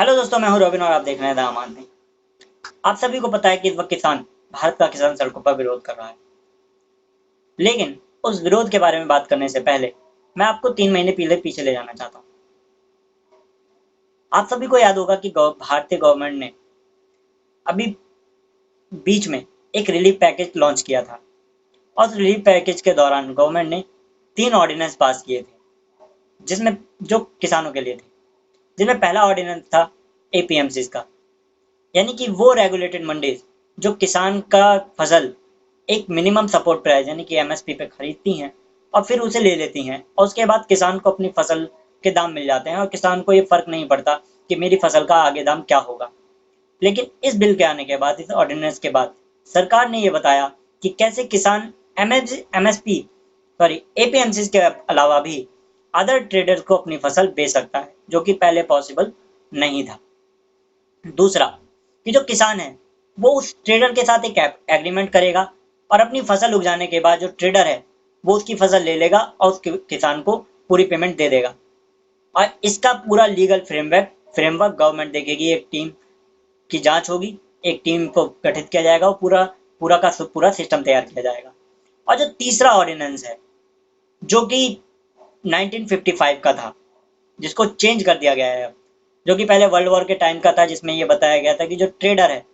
Hello दोस्तों, मैं हूं रोबिन और आप देख रहे हैं द आम आदमी। आप सभी को पता है कि इस वक्त भारत का किसान सड़कों पर विरोध कर रहा है। लेकिन उस विरोध के बारे में बात करने से पहले मैं आपको 3 महीने पहले पीछे ले जाना चाहता हूँ। आप सभी को याद होगा कि भारतीय गवर्नमेंट ने अभी बीच में एक रिलीफ पैकेज लॉन्च किया था और उस रिलीफ पैकेज के दौरान गवर्नमेंट ने 3 ऑर्डिनेंस पास किए थे, जिसमें जो किसानों के लिए थे। जिनमें पहला ऑर्डिनेंस था एपीएमसी का, यानी कि वो रेगुलेटेड मंडीज जो किसान का फसल एक मिनिमम सपोर्ट प्राइस यानी कि एमएसपी पे खरीदती हैं और फिर उसे ले लेती हैं, और उसके बाद किसान को अपनी फसल के दाम मिल जाते हैं और किसान को ये फर्क नहीं पड़ता कि मेरी फसल का आगे दाम क्या होगा। लेकिन इस बिल के आने के बाद, इस ऑर्डिनेंस के बाद, सरकार ने ये बताया कि कैसे किसान एमएसपी सॉरी एपीएमसी के अलावा भी अदर ट्रेडर्स को अपनी फसल बेच सकता है, जो कि पहले पॉसिबल नहीं था। दूसरा, कि जो किसान है वो उस ट्रेडर के साथ एक एग्रीमेंट करेगा और अपनी फसल उग जाने के बाद जो ट्रेडर है वो उसकी फसल ले लेगा और उस किसान को पूरी पेमेंट दे देगा। और इसका पूरा लीगल फ्रेमवर्क गवर्नमेंट देखेगी। एक टीम की जांच होगी, एक टीम को गठित किया जाएगा और पूरा पूरा का पूरा सिस्टम तैयार किया जाएगा। और जो तीसरा ऑर्डिनेंस है, जो कि 1955 का था, जिसको चेंज कर दिया गया है, जो कि पहले वर्ल्ड वॉर के टाइम का था, जिसमें यह बताया गया था कि जो ट्रेडर है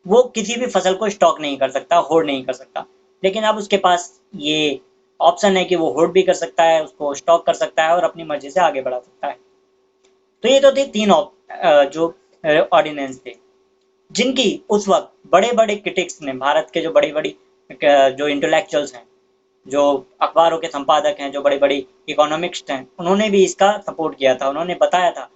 वो किसी भी फसल को स्टॉक नहीं कर सकता, होल्ड नहीं कर सकता। लेकिन अब उसके पास ये ऑप्शन है कि वो होल्ड भी कर सकता है, उसको स्टॉक कर सकता है और अपनी मर्जी से आगे बढ़ा सकता है। तो ये तो थे जो ऑर्डिनेंस थे, जिनकी उस वक्त बड़े बड़े क्रिटिक्स ने, भारत के जो बड़ी बड़ी जो इंटेलेक्चुअल्स हैं, जो अखबारों के संपादक हैं, जो बड़ी बड़ी इकोनॉमिक्स हैं, उन्होंने भी इसका सपोर्ट किया था। उन्होंने बताया था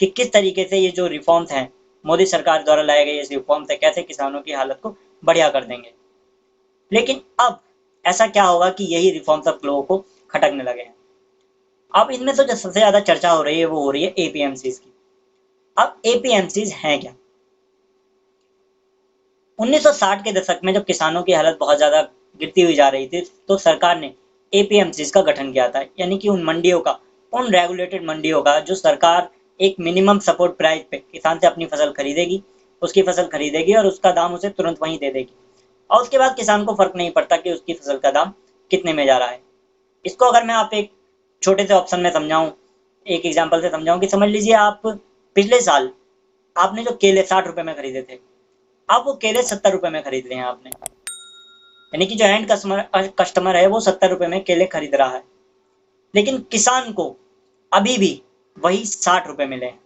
कि किस तरीके से ये जो रिफॉर्म्स हैं, मोदी सरकार द्वारा लाए गए ये रिफॉर्म्स है, कैसे किसानों की हालत को बढ़िया कर देंगे। लेकिन अब ऐसा क्या होगा कि यही रिफॉर्म्स अब लोगों को खटकने लगे हैं। अब इनमें से जो सबसे ज्यादा चर्चा हो रही है वो हो रही है एपीएमसीज की। अब एपीएमसीज हैं क्या? 1960 के दशक में जब किसानों की हालत बहुत ज्यादा गिरती हुई जा रही थी, तो सरकार ने एपीएमसीज का गठन किया था, यानी कि उन मंडियों का, उन रेगुलेटेड मंडियों का, जो सरकार एक मिनिमम सपोर्ट प्राइस पे किसान से अपनी फसल खरीदेगी, उसकी फसल खरीदेगी और उसका दाम उसे तुरंत वहीं दे देगी। और उसके बाद किसान को फर्क नहीं पड़ता कि उसकी फसल का दाम कितने में जा रहा है। इसको अगर मैं आप एक छोटे से ऑप्शन में समझाऊं, एक एग्जाम्पल से समझाऊं, कि समझ लीजिए आप पिछले साल आपने जो केले 60 रुपए में खरीदे थे, अब वो केले 70 रुपए में खरीद रहे हैं आपने। यानी कि जो एंड कस्टमर कस्टमर है वो 70 रुपए में केले खरीद रहा है, लेकिन किसान को अभी भी वही 60 रुपए मिले हैं।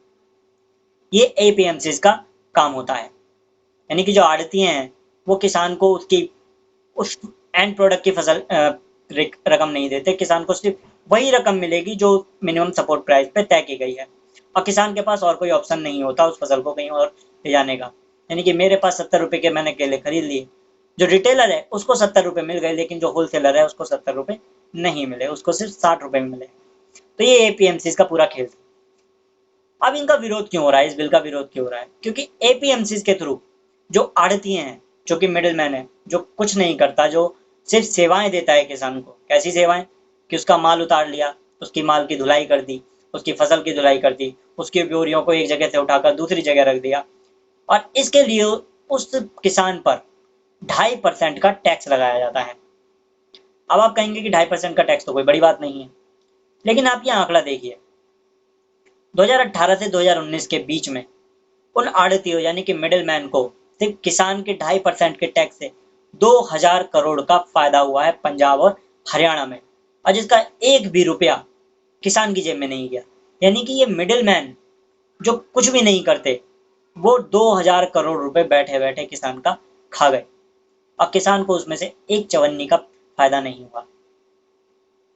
ये एपीएमसी का काम होता है। यानी कि जो आड़तियां हैं वो किसान को उसकी उस एंड प्रोडक्ट की फसल रकम नहीं देते, किसान को सिर्फ वही रकम मिलेगी जो मिनिमम सपोर्ट प्राइस पे तय की गई है। और किसान के पास और कोई ऑप्शन नहीं होता उस फसल को कहीं और ले जाने का। यानी कि मेरे पास 70 रुपए के मैंने केले खरीद लिए, जो रिटेलर है उसको 70 रुपए मिल गए, लेकिन जो होलसेलर है उसको 70 रुपए नहीं मिले, उसको सिर्फ 60 रुपए मिले। तो ये एपीएमसी का पूरा खेल था। अब इनका विरोध क्यों हो रहा है, इस बिल का विरोध क्यों हो रहा है? क्योंकि एपीएमसी के थ्रू जो आड़तिये हैं, जो कि मिडिल मैन है, जो कुछ नहीं करता, जो सिर्फ सेवाएं देता है किसान को। कैसी सेवाएं? कि उसका माल उतार लिया, उसकी माल की धुलाई कर दी, उसकी फसल की धुलाई कर दी, उसकी बोरियों को एक जगह से उठाकर दूसरी जगह रख दिया, और इसके लिए उस किसान पर 2.5% का टैक्स लगाया जाता है। अब आप कहेंगे कि 2.5% का टैक्स तो कोई बड़ी बात नहीं है, लेकिन आप ये आंकड़ा देखिए, 2018 से 2019 के बीच में उन आड़तियों यानी कि मिडिल मैन को सिर्फ किसान के 2.5% के टैक्स से 2,000 करोड़ का फायदा हुआ है पंजाब और हरियाणा में, और जिसका एक भी रुपया किसान की जेब में नहीं गया। यानी कि ये मिडिल मैन जो कुछ भी नहीं करते, वो 2,000 करोड़ रुपए बैठे बैठे किसान का खा गए, और किसान को उसमें से एक चवन्नी का फायदा नहीं हुआ।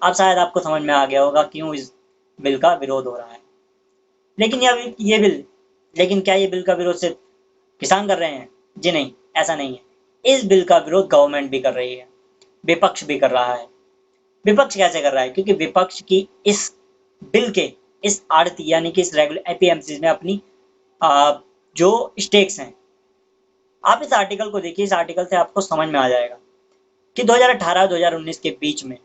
अब शायद आपको समझ में आ गया होगा क्यों इस बिल का विरोध हो रहा है। लेकिन ये बिल लेकिन क्या ये बिल का विरोध सिर्फ किसान कर रहे हैं? जी नहीं, ऐसा नहीं है। इस बिल का विरोध गवर्नमेंट भी कर रही है, विपक्ष भी कर रहा है। विपक्ष कैसे कर रहा है? क्योंकि विपक्ष की इस बिल के इस आड़ती यानी कि इस रेगुलर एपीएमसी में अपनी जो स्टेक्स हैं। आप इस आर्टिकल को देखिए, इस आर्टिकल से आपको समझ में आ जाएगा कि 2018-2019 के बीच में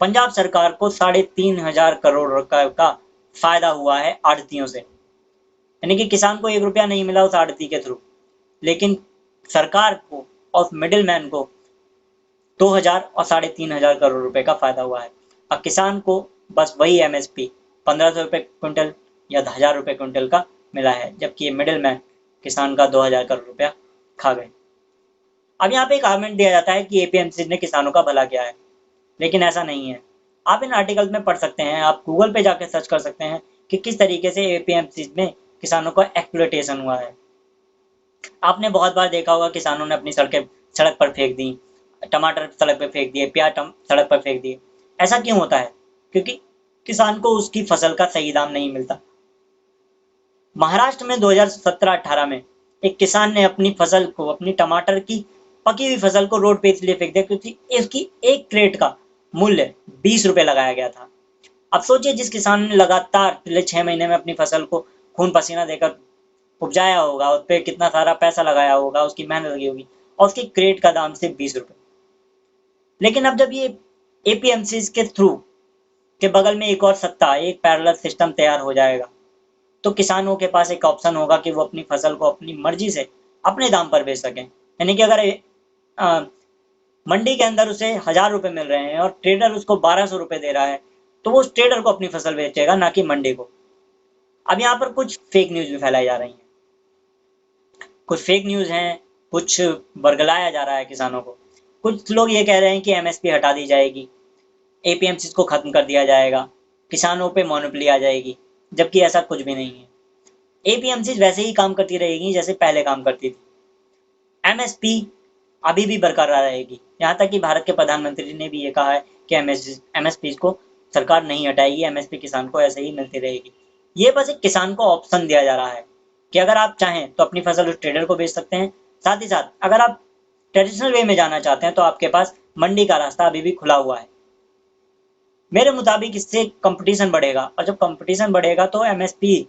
पंजाब सरकार को 3,500 करोड़ रुपए का फायदा हुआ है आड़तियों से। यानी कि किसान को 1 रुपया नहीं मिला उस आड़ती के थ्रू, लेकिन सरकार को और मिडिल मैन को 2,000 और 3,500 करोड़ रुपए का फायदा हुआ है। और किसान को बस वही एमएसपी 1,500 रुपए क्विंटल या 1,000 रुपए क्विंटल का मिला है, जबकि ये मिडिल मैन किसान का 2,000 करोड़ रुपया खा गए। अब यहाँ पे एक आर्गुमेंट दिया जाता है कि एपीएमसी ने किसानों का भला किया है, लेकिन ऐसा नहीं है। आप इन आर्टिकल्स में पढ़ सकते हैं, आप गूगल पे जाकर सर्च कर सकते हैं कि किस तरीके से एपीएमसी में किसानों का एक्सप्लॉयटेशन हुआ है। आपने बहुत बार देखा होगा किसानों ने अपनी सड़कें सड़क पर फेंक दी, टमाटर सड़क पर फेंक दिए, प्याज सड़क पर फेंक दिए। ऐसा क्यों होता है? क्योंकि किसान को उसकी फसल का सही दाम नहीं मिलता। महाराष्ट्र में 2017-18 में एक किसान ने अपनी फसल को, अपनी टमाटर की पकी हुई फसल को रोड पे इसलिए फेंक दिया क्योंकि इसकी एक क्रेट का मूल्य 20 रुपए लगाया गया था। अब सोचिए, जिस किसान ने लगातार पिछले 6 महीने में अपनी फसल को खून पसीना देकर उपजाया होगा, उस पर कितना सारा पैसा लगाया होगा, उसकी मेहनत लगी होगी, और उसकी क्रेट का दाम सिर्फ 20 रुपए। लेकिन अब जब ये एपीएमसी के थ्रू के बगल में एक और सत्ता, एक पैरेलल सिस्टम तैयार हो जाएगा, तो किसानों के पास एक ऑप्शन होगा कि वो अपनी फसल को अपनी मर्जी से अपने दाम पर बेच सकें। यानी कि अगर अ, मंडी के अंदर उसे 1,000 रुपए मिल रहे हैं और ट्रेडर उसको 1,200 रुपए दे रहा है, तो वो उस ट्रेडर को अपनी फसल बेचेगा, ना कि मंडी को। अब यहाँ पर कुछ फेक न्यूज भी फैलाई जा रही हैं, कुछ फेक न्यूज हैं, कुछ बरगलाया जा रहा है किसानों को। कुछ लोग ये कह रहे हैं कि एमएसपी हटा दी जाएगी, एपीएमसी को खत्म कर दिया जाएगा, किसानों पे मोनोपोली आ जाएगी, जबकि ऐसा कुछ भी नहीं है। एपीएमसी वैसे ही काम करती रहेगी जैसे पहले काम करती थी। एमएसपी अभी भी बरकरार रहेगी। यहाँ तक कि भारत के प्रधानमंत्री ने भी ये कहा है कि एमएसपी को सरकार नहीं हटाएगी, एमएसपी किसान को ऐसे ही मिलती रहेगी। ये बस एक किसान को ऑप्शन दिया जा रहा है कि अगर आप चाहें तो अपनी फसल उस ट्रेडर को बेच सकते हैं। साथ ही साथ अगर आप ट्रेडिशनल वे में जाना चाहते हैं तो आपके पास मंडी का रास्ता अभी भी खुला हुआ है। मेरे मुताबिक इससे कंपटीशन बढ़ेगा, और जब कंपटीशन बढ़ेगा तो एमएसपी